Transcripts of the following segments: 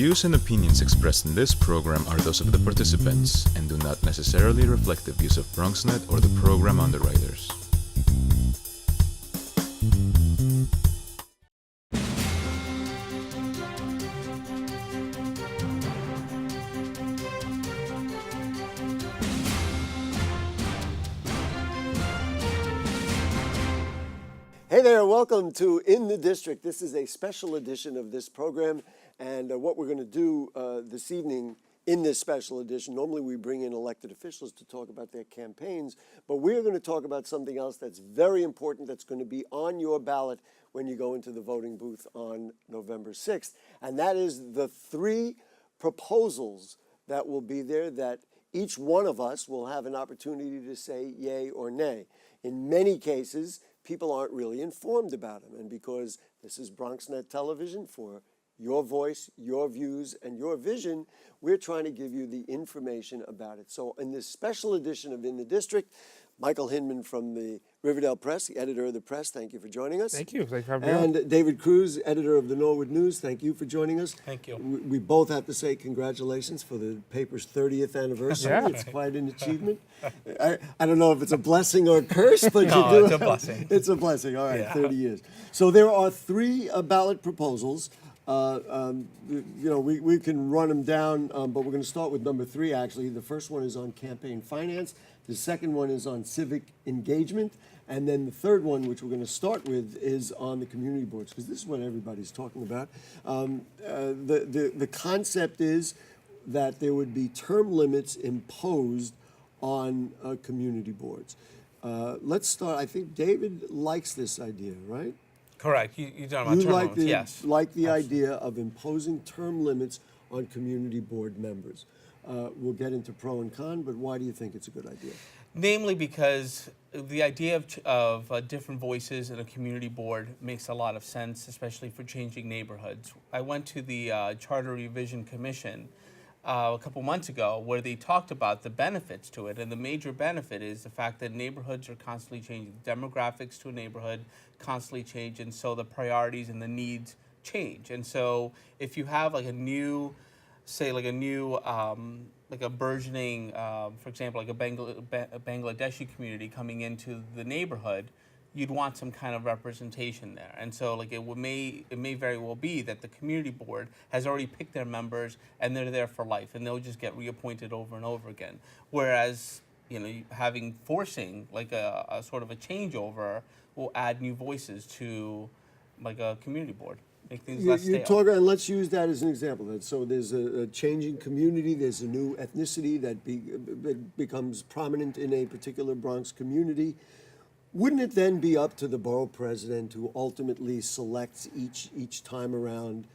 views and opinions expressed in this program are those of the participants and do not necessarily reflect the views of BronxNet or the program underwriters. Hey there, welcome to In the District. This is a special edition of this program, and what we're going to do this evening in this special edition, normally we bring in elected officials to talk about their campaigns, but we're going to talk about something else that's very important that's going to be on your ballot when you go into the voting booth on November 6th, and that is the three proposals that will be there that each one of us will have an opportunity to say yay or nay. In many cases, people aren't really informed about them. And because this is BronxNet Television for your voice, your views, and your vision, we're trying to give you the information about it. So in this special edition of In the District, Michael Hinman from the Riverdale Press, the editor of the Press, thank you for joining us. Thank you. Thanks for having me on. And David Cruz, editor of the Norwood News, thank you for joining us. Thank you. We both have to say congratulations for the paper's 30th anniversary. Yeah. It's quite an achievement. I don't know if it's a blessing or a curse, but No, you do. it's a blessing. It's a blessing. All right, Yeah. 30 years. So there are three ballot proposals. We can run them down, but we're going to start with number 3, actually. The first one is on campaign finance. The second one is on civic engagement. And then the third one, which we're going to start with, is on the community boards, because this is what everybody's talking about. The concept is that there would be term limits imposed on community boards. Let's start. I think David likes this idea, right? Correct. You're talking about term limits, yes. Like the idea of imposing term limits on community board members. We'll get into pro and con, but why do you think it's a good idea? Namely because the idea of different voices in a community board makes a lot of sense, especially for changing neighborhoods. I went to the Charter Revision Commission a couple months ago where they talked about the benefits to it, and the major benefit is the fact that neighborhoods are constantly changing. The demographics to a neighborhood constantly change, and so the priorities and the needs change. And so if you have like a new, like a burgeoning, for example, like a Bangladeshi community coming into the neighborhood, you'd want some kind of representation there. And so like it may very well be that the community board has already picked their members and they're there for life and they'll just get reappointed over and over again. Whereas, forcing like a sort of a changeover will add new voices to like a community board. Make things less stale. And let's use that as an example. So there's a changing community, there's a new ethnicity that becomes prominent in a particular Bronx community. Wouldn't it then be up to the borough president who ultimately selects each time around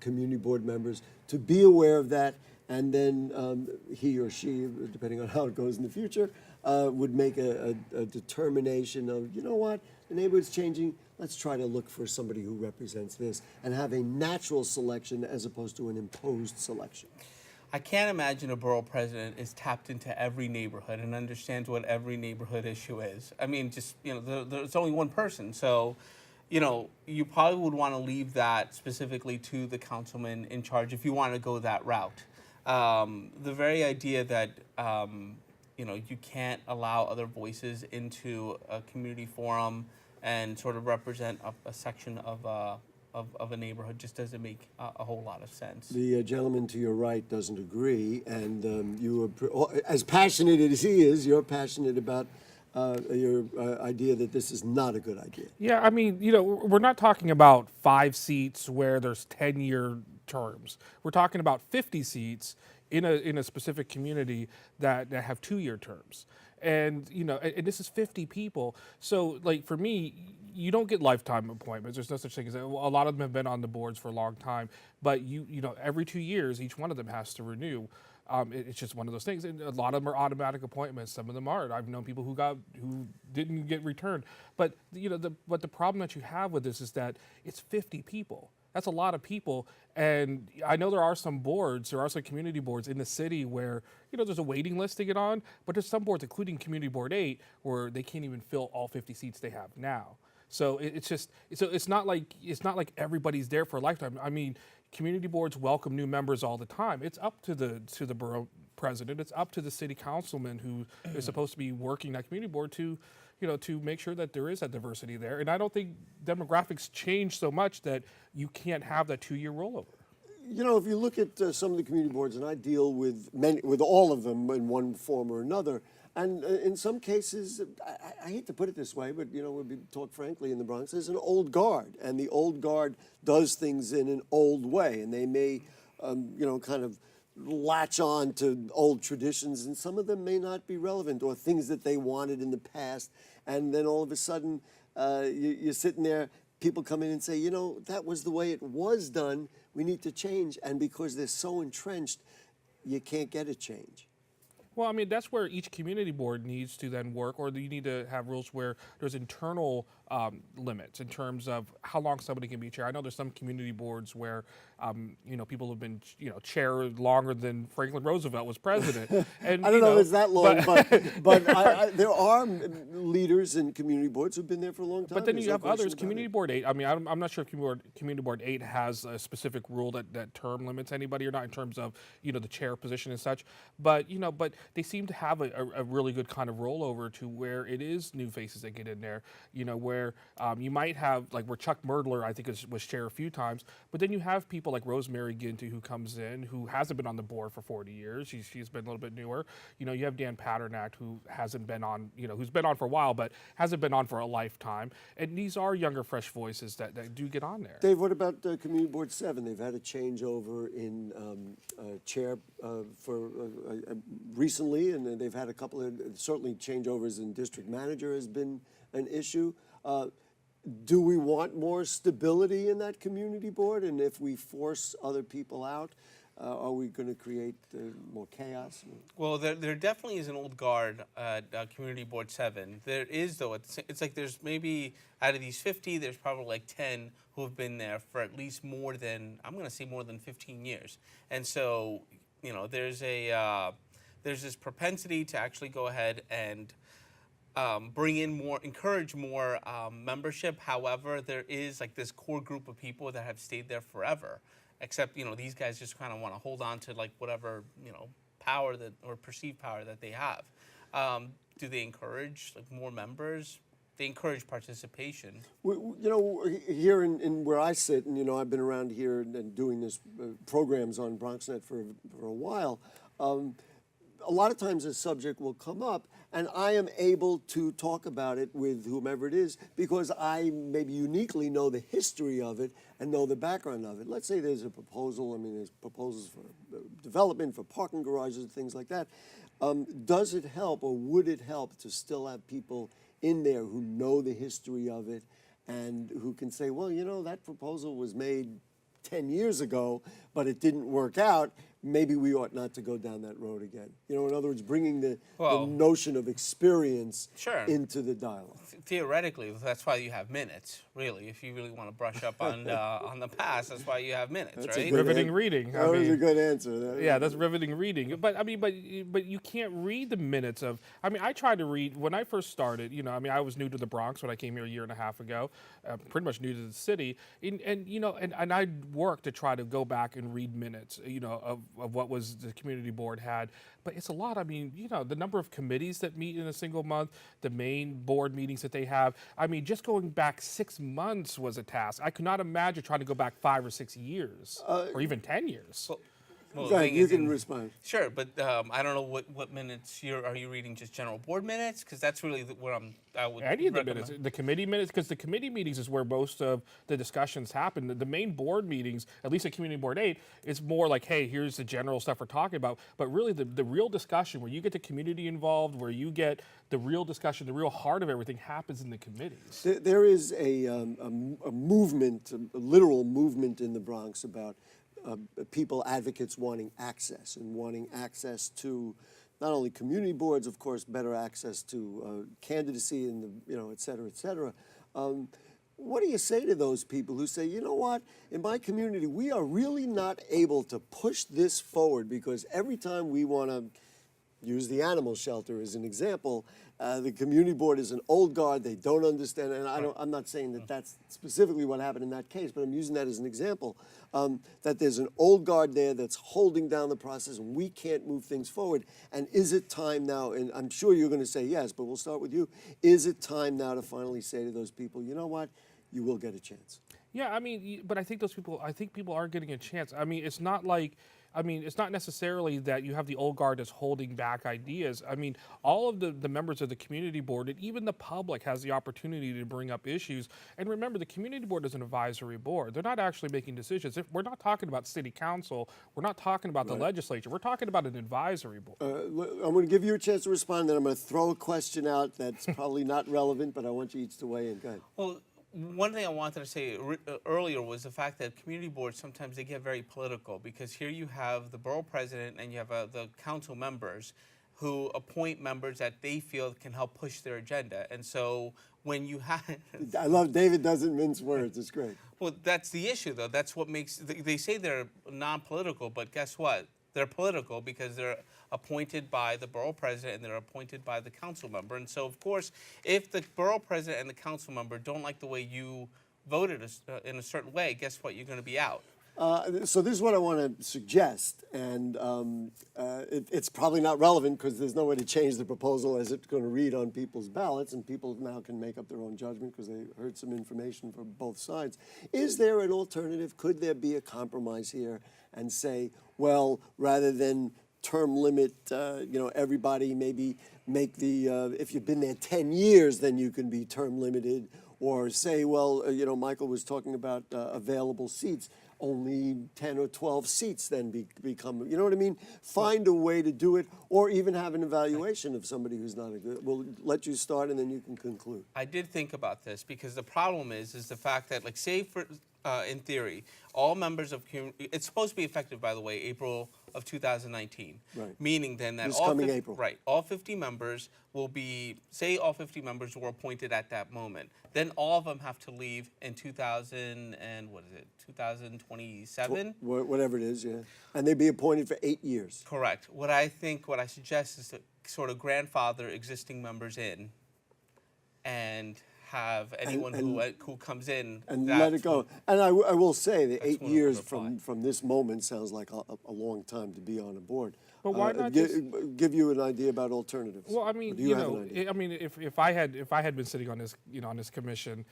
community board members to be aware of that, and then he or she, depending on how it goes in the future, would make a determination of, you know what, the neighborhood's changing, let's try to look for somebody who represents this, and have a natural selection as opposed to an imposed selection? I can't imagine a borough president is tapped into every neighborhood and understands what every neighborhood issue is. I mean, there's only one person. So, you probably would want to leave that specifically to the councilman in charge if you want to go that route. The very idea that, you can't allow other voices into a community forum and sort of represent a section of a neighborhood just doesn't make a whole lot of sense. The gentleman to your right doesn't agree, and you are, as passionate as he is, you're passionate about your idea that this is not a good idea. Yeah, I mean, we're not talking about 5 seats where there's 10-year terms. We're talking about 50 seats in a specific community that have 2-year terms. And, and this is 50 people. So, like, for me, you don't get lifetime appointments. There's no such thing as that. A lot of them have been on the boards for a long time. But, every 2 years, each one of them has to renew. It's just one of those things. And a lot of them are automatic appointments. Some of them aren't. I've known people who didn't get returned. But, the problem that you have with this is that it's 50 people. That's a lot of people. And I know there are some community boards in the city where, there's a waiting list to get on, but there's some boards, including Community Board 8, where they can't even fill all 50 seats they have now. So it's not like everybody's there for a lifetime. I mean, community boards welcome new members all the time. It's up to the borough president. It's up to the city councilman who is supposed to be working that community board to, to make sure that there is that diversity there. And I don't think demographics change so much that you can't have that 2-year rollover. If you look at some of the community boards, and I deal with all of them in one form or another, and in some cases, I hate to put it this way, but we talk frankly in the Bronx, there's an old guard, and the old guard does things in an old way, and they may, kind of latch on to old traditions, and some of them may not be relevant, or things that they wanted in the past, and then all of a sudden, you're sitting there, people come in and say, that was the way it was done, we need to change, and because they're so entrenched, you can't get a change. Well, I mean, that's where each community board needs to then work, or you need to have rules where there's internal limits in terms of how long somebody can be chair. I know there's some community boards where, people have been, chair longer than Franklin Roosevelt was president. And I don't know if it's that long, but there are leaders in community boards who've been there for a long time. But then you have others. Community Board 8, I mean, I'm not sure if Community Board 8 has a specific rule that term limits anybody or not in terms of, the chair position and such. But they seem to have a really good kind of rollover to where it is new faces that get in there, where you might have, like where Chuck Merdler, I think, was chair a few times, but then you have people like Rosemary Ginty who comes in, who hasn't been on the board for 40 years. She's been a little bit newer. You have Dan Paternak, who hasn't been on, who's been on for a while, but hasn't been on for a lifetime. And these are younger, fresh voices that do get on there. Dave, what about Community Board 7? They've had a changeover in chair for recently, and they've had a couple of, certainly changeovers in district manager has been an issue. Do we want more stability in that community board? And if we force other people out, are we going to create more chaos? Well, there definitely is an old guard at Community Board 7. There is, though, it's like there's maybe, out of these 50, there's probably like 10 who have been there for at least more than, I'm going to say more than 15 years. And so, there's this propensity to actually go ahead and bring in more, encourage more membership. However, there is like this core group of people that have stayed there forever. Except, these guys just kind of want to hold on to like whatever, power that or perceived power that they have. Do they encourage like more members? They encourage participation. Here in where I sit, and I've been around here and doing this programs on BronxNet for a while. A lot of times a subject will come up, and I am able to talk about it with whomever it is because I maybe uniquely know the history of it and know the background of it. Let's say there's a proposal, there's proposals for development, for parking garages and things like that. Does it help, or would it help to still have people in there who know the history of it and who can say, well, that proposal was made 10 years ago, but it didn't work out. Maybe we ought not to go down that road again. In other words, bringing the notion of experience into the dialogue. Theoretically, that's why you have minutes, really. If you really want to brush up on the past, that's why you have minutes, right? Riveting reading. That was a good answer. Yeah, that's riveting reading. But you can't read the minutes of. I tried to read when I first started. I was new to the Bronx when I came here a year and a half ago, pretty much new to the city, and I worked to try to go back and read minutes, of what was the community board had. But it's a lot. The number of committees that meet in a single month, the main board meetings that they have. Just going back 6 months was a task. I could not imagine trying to go back 5 or 6 years, or even 10 years. Well, you can respond. Sure, but I don't know what minutes are you reading? Just general board minutes? Because that's really where I would any of the recommend. minutes, the committee minutes, because the committee meetings is where most of the discussions happen. The main board meetings, at least at Community Board 8, it's more like, hey, here's the general stuff we're talking about. But really, the real discussion, where you get the community involved, where you get the real discussion, the real heart of everything happens in the committees. There is a movement, a literal movement in the Bronx about people, advocates wanting access to not only community boards, of course, better access to candidacy and et cetera, et cetera. What do you say to those people who say, you know what, in my community, we are really not able to push this forward because every time we want to use the animal shelter as an example. The community board is an old guard. They don't understand, and I'm not saying that that's specifically what happened in that case, but I'm using that as an example, that there's an old guard there that's holding down the process, and we can't move things forward. And is it time now, and I'm sure you're going to say yes, but we'll start with you, is it time now to finally say to those people, you know what, you will get a chance? Yeah, I mean, but I think people are getting a chance. I mean, it's not necessarily that you have the old guard that's holding back ideas. I mean, all of the members of the community board and even the public has the opportunity to bring up issues. And remember, the community board is an advisory board. They're not actually making decisions. We're not talking about city council. We're not talking about the legislature. We're talking about an advisory board. I'm going to give you a chance to respond, then I'm going to throw a question out that's probably not relevant, but I want you each to weigh in. Go ahead. Well, one thing I wanted to say earlier was the fact that community boards, sometimes they get very political, because here you have the borough president and you have the council members who appoint members that they feel can help push their agenda. And so when you have... I love David doesn't mince words. It's great. Well, that's the issue, though. That's what makes... They say they're non-political, but guess what? They're political because they're appointed by the borough president and they're appointed by the council member. And so, of course, if the borough president and the council member don't like the way you voted in a certain way, guess what? You're going to be out. So this is what I want to suggest, and it's probably not relevant because there's no way to change the proposal as it's going to read on people's ballots, and people now can make up their own judgment because they heard some information from both sides. Is there an alternative? Could there be a compromise here and say, well, rather than term limit, everybody maybe make the, if you've been there 10 years, then you can be term limited, or say, well, Michael was talking about available seats. Only 10 or 12 seats then become, you know what I mean? Find a way to do it, or even have an evaluation of somebody who's not a good. We'll let you start and then you can conclude. I did think about this because the problem is the fact that, like, say for, in theory, all members of community, it's supposed to be effective, by the way, April of 2019. Right. Meaning then that This coming April. Right. All 50 members will be, say all 50 members were appointed at that moment. Then all of them have to leave in 2027? Whatever it is, yeah. And they'd be appointed for 8 years. Correct. What I suggest is to sort of grandfather existing members in and have anyone who comes in and let it go. And I will say that 8 years apply. from this moment sounds like a long time to be on a board. But why not give you an idea about alternatives? Well, I mean, if I had been sitting on this, on this commission,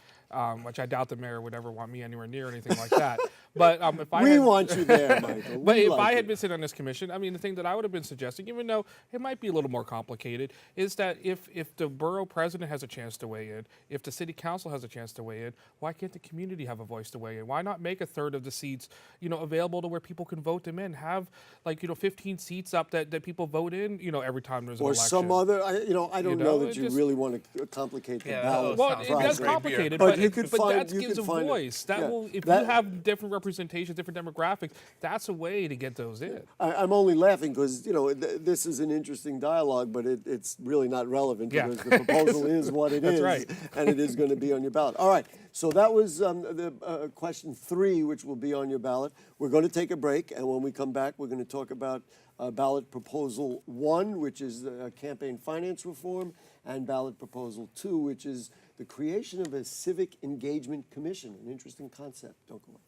which I doubt the mayor would ever want me anywhere near anything like that. But if I want you there, Michael. But if I had been sitting on this commission, I mean, the thing that I would have been suggesting, even though it might be a little more complicated, is that if the borough president has a chance to weigh in, if the city council has a chance to weigh in, why can't the community have a voice to weigh in? Why not make a third of the seats, available to where people can vote them in? Have 15 seats up that people vote in, every time there's an election. Or some other, I don't know that you really want to complicate the ballot. Well, it does complicate it, but that gives a voice. If you have different representations, different demographics, that's a way to get those in. I'm only laughing because, this is an interesting dialogue, but it's really not relevant because the proposal is what it is. Right. And it is going to be on your ballot. All right, so that was the question 3, which will be on your ballot. We're going to take a break, and when we come back, we're going to talk about ballot proposal 1, which is campaign finance reform, and ballot proposal 2, which is the creation of a civic engagement commission, an interesting concept. Don't go away.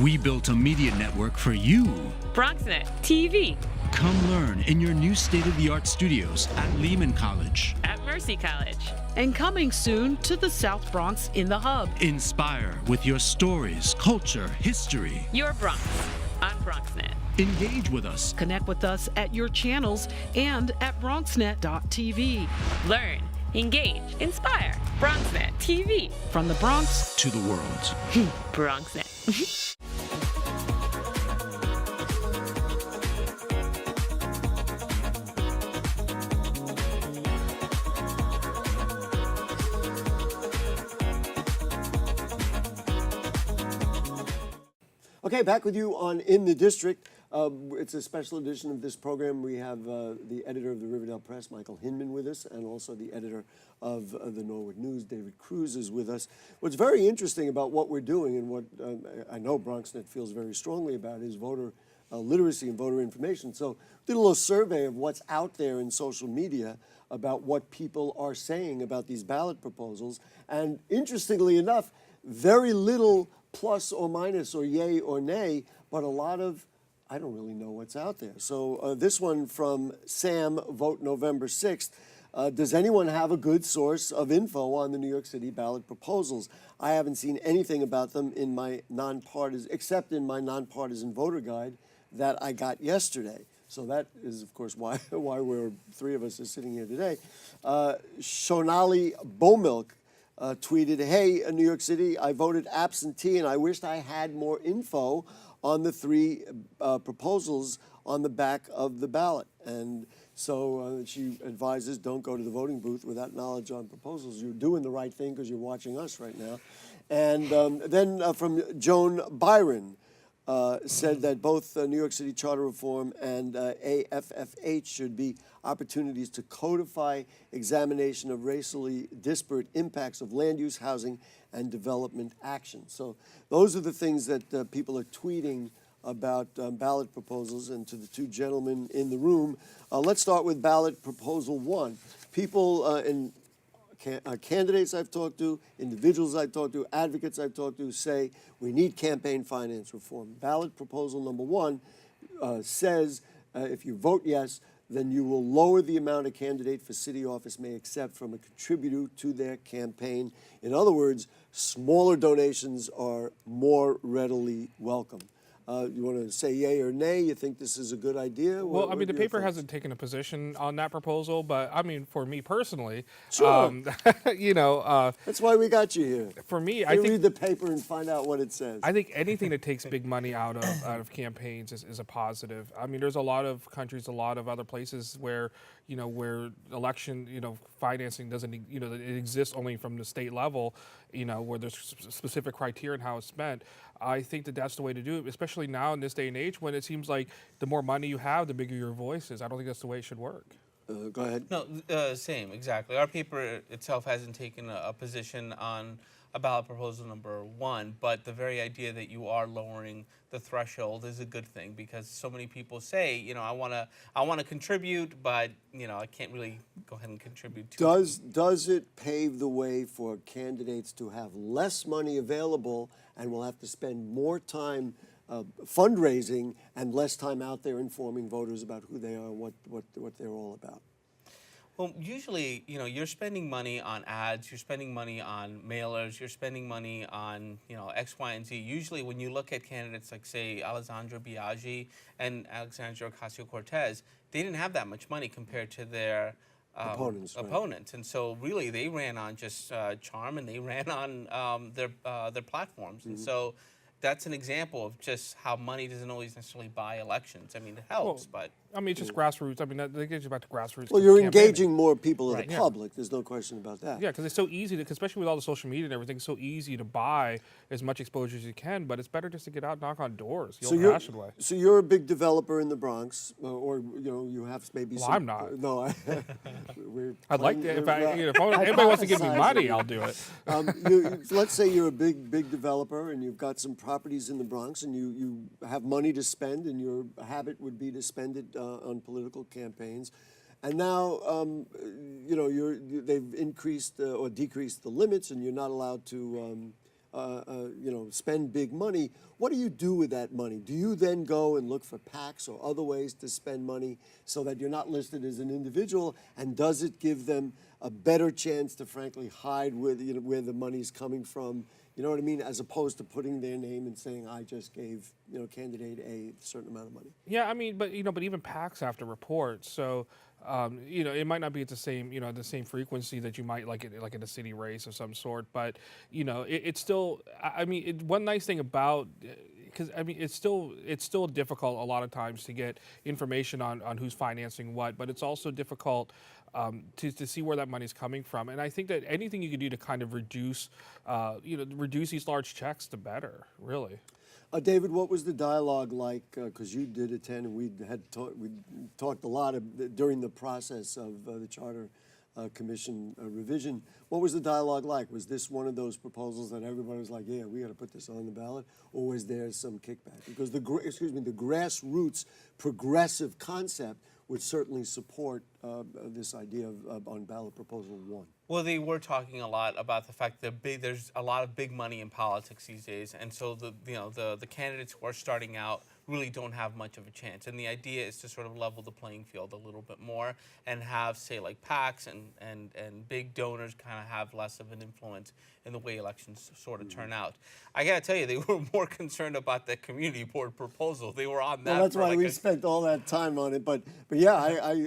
We built a media network for you. BronxNet TV. Come learn in your new state-of-the-art studios at Lehman College. At Mercy College. And coming soon to the South Bronx in the Hub. Inspire with your stories, culture, history. Your Bronx on BronxNet. Engage with us. Connect with us at your channels and at BronxNet.tv. Learn, engage, inspire. BronxNet TV. From the Bronx to the world. BronxNet. Okay, back with you on In the District. It's a special edition of this program. We have the editor of the Riverdale Press, Michael Hinman, with us, and also the editor of the Norwood News, David Cruz, is with us. What's very interesting about what we're doing and what I know BronxNet feels very strongly about is voter literacy and voter information. So did a little survey of what's out there in social media about what people are saying about these ballot proposals. And interestingly enough, very little plus or minus or yay or nay, but a lot of I don't really know what's out there. So this one from Sam, vote November 6th. Does anyone have a good source of info on the New York City ballot proposals? I haven't seen anything about them in my except in my nonpartisan voter guide that I got yesterday. So that is, of course, why we're three of us are sitting here today. Shonali Bomilk tweeted, "Hey, New York City, I voted absentee and I wished I had more info on the three proposals on the back of the ballot." And so she advises, don't go to the voting booth without knowledge on proposals. You're doing the right thing because you're watching us right now. And then from Joan Byron, said that both New York City Charter Reform and AFFH should be opportunities to codify examination of racially disparate impacts of land use, housing, and development action. So those are the things that people are tweeting about ballot proposals. And to the two gentlemen in the room, let's start with ballot proposal 1. People and candidates I've talked to, individuals I've talked to, advocates I've talked to say we need campaign finance reform. Ballot proposal number 1 says if you vote yes, then you will lower the amount a candidate for city office may accept from a contributor to their campaign. In other words, smaller donations are more readily welcome. You want to say yay or nay? You think this is a good idea? Well, I mean, the paper hasn't taken a position on that proposal, but I mean, for me personally, sure. You know, that's why we got you here. For me, you I think read the paper and find out what it says. I think anything that takes big money out of campaigns is a positive. I mean, there's a lot of countries, a lot of other places where where election financing doesn't it exists only from the state level, where there's specific criteria and how it's spent. I think that that's the way to do it, especially now in this day and age when it seems like the more money you have, the bigger your voice is. I don't think that's the way it should work. Go ahead. No, same, exactly. Our paper itself hasn't taken a position on a ballot proposal number 1, but the very idea that you are lowering the threshold is a good thing because so many people say, I want to contribute, but I can't really go ahead and contribute to. Does it pave the way for candidates to have less money available and will have to spend more time fundraising and less time out there informing voters about who they are and what they're all about? Well, usually, you're spending money on ads, you're spending money on mailers, you're spending money on, X, Y, and Z. Usually when you look at candidates like, say, Alessandro Biaggi and Alexandria Ocasio-Cortez, they didn't have that much money compared to their opponents. Right. And so really they ran on just charm and they ran on their platforms. Mm-hmm. And so that's an example of just how money doesn't always necessarily buy elections. I mean, it helps, but... I mean, it's just grassroots. I mean, that gets you back to grassroots. Well, you're engaging more people in the public. There's no question about that. Yeah, because it's so easy, especially with all the social media and everything, it's so easy to buy as much exposure as you can, but it's better just to get out and knock on doors the old-fashioned way. So you're a big developer in the Bronx, or you have maybe some... I'm not. No, I'd like to. If anybody wants to give me money, I'll do it. Let's say you're a big developer and you've got some properties in the Bronx and you have money to spend and your habit would be to spend it on political campaigns, and now they've increased or decreased the limits, and you're not allowed to spend big money. What do you do with that money? Do you then go and look for PACs or other ways to spend money so that you're not listed as an individual? And does it give them a better chance to, frankly, hide where the money's coming from? You know what I mean? As opposed to putting their name and saying, I just gave, candidate A certain amount of money. Yeah, I mean, but even PACs have to report. So, it might not be at the same, the same frequency that you might like in a city race of some sort. But, it's still, one nice thing about, because it's still difficult a lot of times to get information on who's financing what, but it's also difficult to see where that money's coming from. And I think that anything you can do to kind of reduce these large checks, the better, really. David, what was the dialogue like? Because you did attend, and we talked a lot during the process of the Charter Commission revision. What was the dialogue like? Was this one of those proposals that everybody was like, yeah, we got to put this on the ballot? Or was there some kickback? Because the grassroots progressive concept would certainly support this idea of on ballot proposal 1. Well, they were talking a lot about the fact that there's a lot of big money in politics these days, and so the candidates who are starting out really don't have much of a chance. And the idea is to sort of level the playing field a little bit more and have, say, like PACs and big donors kind of have less of an influence in the way elections sort of turn out. I got to tell you, they were more concerned about the community board proposal. They were on that. Well, that's why we spent all that time on it. But yeah,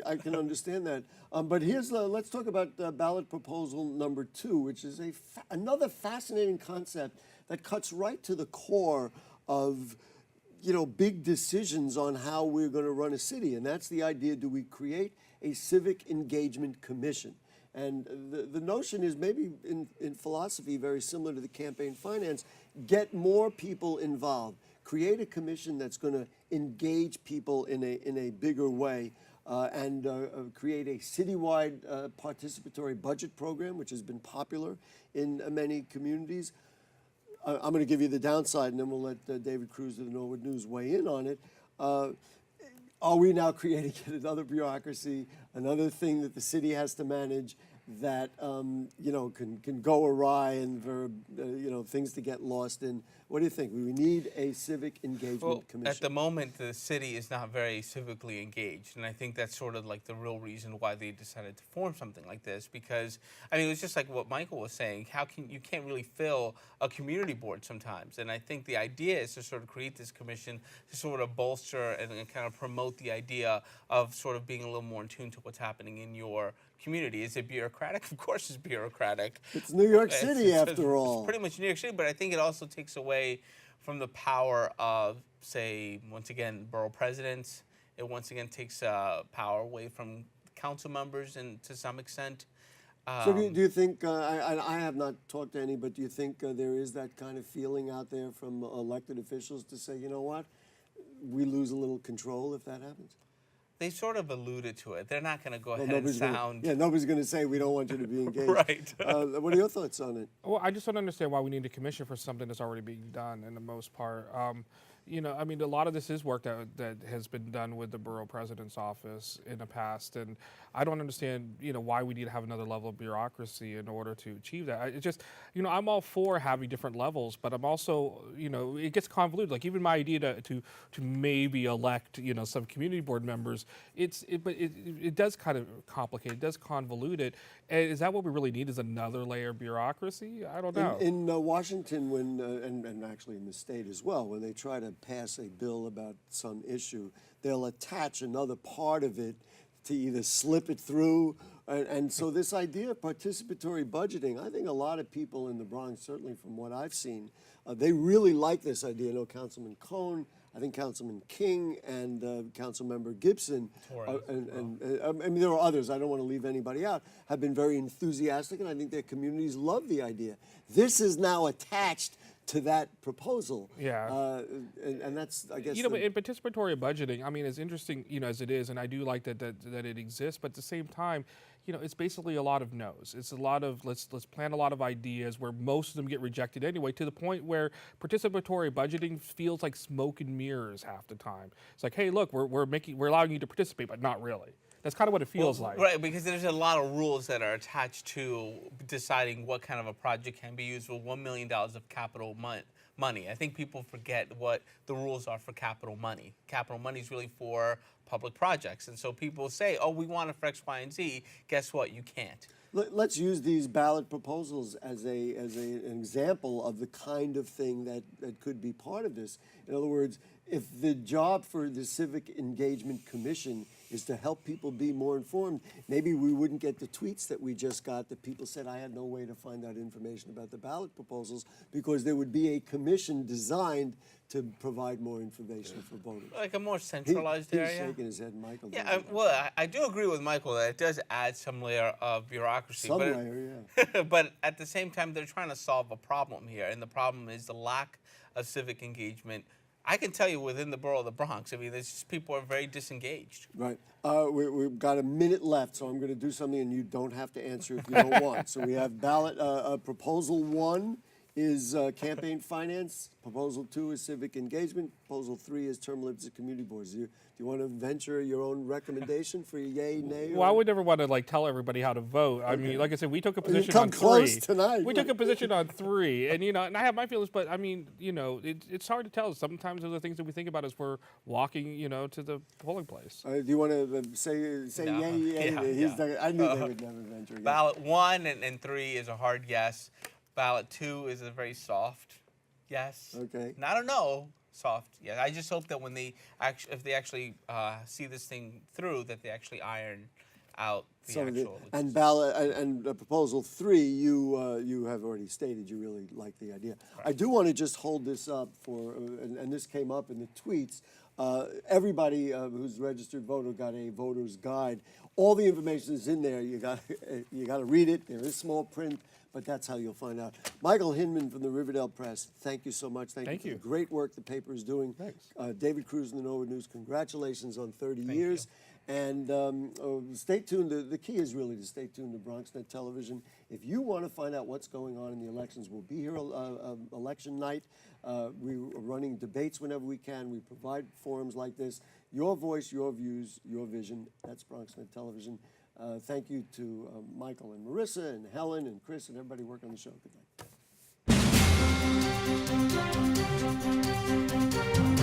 I can understand that. But let's talk about ballot proposal number 2, which is another fascinating concept that cuts right to the core of big decisions on how we're going to run a city. And that's the idea, do we create a civic engagement commission? And the notion is maybe in philosophy very similar to the campaign finance, get more people involved, create a commission that's going to engage people in a bigger way, and create a citywide participatory budget program, which has been popular in many communities. I'm going to give you the downside, and then we'll let David Cruz of the Norwood News weigh in on it. Are we now creating another bureaucracy, another thing that the city has to manage that can go awry and for things to get lost in? What do you think? We need a civic engagement commission. At the moment, the city is not very civically engaged, and I think that's sort of like the real reason why they decided to form something like this. Because it was just like what Michael was saying. You can't really fill a community board sometimes, and I think the idea is to sort of create this commission to sort of bolster and kind of promote the idea of sort of being a little more in tune to what's happening in your community. Is it bureaucratic? Of course it's bureaucratic. It's New York City, after all. It's pretty much New York City, but I think it also takes away from the power of, say, once again, borough presidents. It once again takes power away from council members and to some extent. So do you think, I have not talked to any, but do you think there is that kind of feeling out there from elected officials to say, you know what, we lose a little control if that happens? They sort of alluded to it. They're not going to go ahead and sound... nobody's going to say we don't want you to be engaged. Right. What are your thoughts on it? Well, I just don't understand why we need a commission for something that's already being done in the most part. A lot of this is work that has been done with the borough president's office in the past, and I don't understand, why we need to have another level of bureaucracy in order to achieve that. It's just, I'm all for having different levels, but I'm also, it gets convoluted. Like even my idea to maybe elect, some community board members, it does kind of complicate, it does convolute it. And is that what we really need? Is another layer of bureaucracy? I don't know. In Washington, when and actually in the state as well, when they try to pass a bill about some issue, they'll attach another part of it to either slip it through. And so this idea of participatory budgeting, I think a lot of people in the Bronx, certainly from what I've seen, they really like this idea. I know Councilman Cohn, I think Councilman King, and Councilmember Gibson, and there are others, I don't want to leave anybody out, have been very enthusiastic, and I think their communities love the idea. This is now attached to that proposal. Yeah. And that's, I guess... but in participatory budgeting, as interesting, as it is, and I do like that it exists, but at the same time, it's basically a lot of no's. It's a lot of, let's plan a lot of ideas where most of them get rejected anyway, to the point where participatory budgeting feels like smoke and mirrors half the time. It's like, hey, look, we're allowing you to participate, but not really. That's kind of what it feels like. Right, because there's a lot of rules that are attached to deciding what kind of a project can be used with $1 million of capital money. I think people forget what the rules are for capital money. Capital money is really for public projects. And so people say, oh, we want it for X, Y, and Z. Guess what? You can't. Let's use these ballot proposals as an example of the kind of thing that could be part of this. In other words, if the job for the Civic Engagement Commission is to help people be more informed, maybe we wouldn't get the tweets that we just got that people said, I had no way to find out information about the ballot proposals, because there would be a commission designed to provide more information for voters. Like a more centralized He's area? shaking his head, Michael. Yeah, I do agree with Michael that it does add some layer of bureaucracy. Some but layer, yeah. But at the same time, they're trying to solve a problem here, and the problem is the lack of civic engagement. I can tell you within the borough of the Bronx, I mean, there's just people are very disengaged. Right. We've got a minute left, so I'm going to do something, and you don't have to answer if you don't want. So we have ballot proposal 1 is campaign finance. Proposal 2 is civic engagement. Proposal 3 is term limits of community boards. Do you want to venture your own recommendation for yay, nay? Well, I would never want to tell everybody how to vote. I mean, like I said, we took a position come on 3. close tonight. We took a position on 3, and and I have my feelings, but I mean, it's hard to tell. Sometimes those are things that we think about as we're walking, to the polling place. Do you want to say No. yay, yay? Yeah. I knew they would never venture. Again. Ballot 1 and 3 is a hard yes. Ballot 2 is a very soft yes. Okay. And I don't know, soft yes. I just hope that when if they actually see this thing through, that they actually iron out the Some of actual. and ballot and proposal 3, you have already stated you really like the idea. Right. I do want to just hold this up for, and this came up in the tweets. Everybody who's registered voter got a voter's guide. All the information is in there. You got to read it. There is small print, but that's how you'll find out. Michael Hinman from the Riverdale Press, thank you so much. Thank you for the great work the paper is doing. Thanks. David Cruz from the Norwood News, congratulations on 30 Thank years. And stay tuned. The key is really to stay tuned to BronxNet Television. If you want to find out what's going on in the elections, we'll be here election night. We're running debates whenever we can. We provide forums like this. Your voice, your views, your vision. That's BronxNet Television. Thank you to Michael and Marissa and Helen and Chris and everybody working on the show. Good night.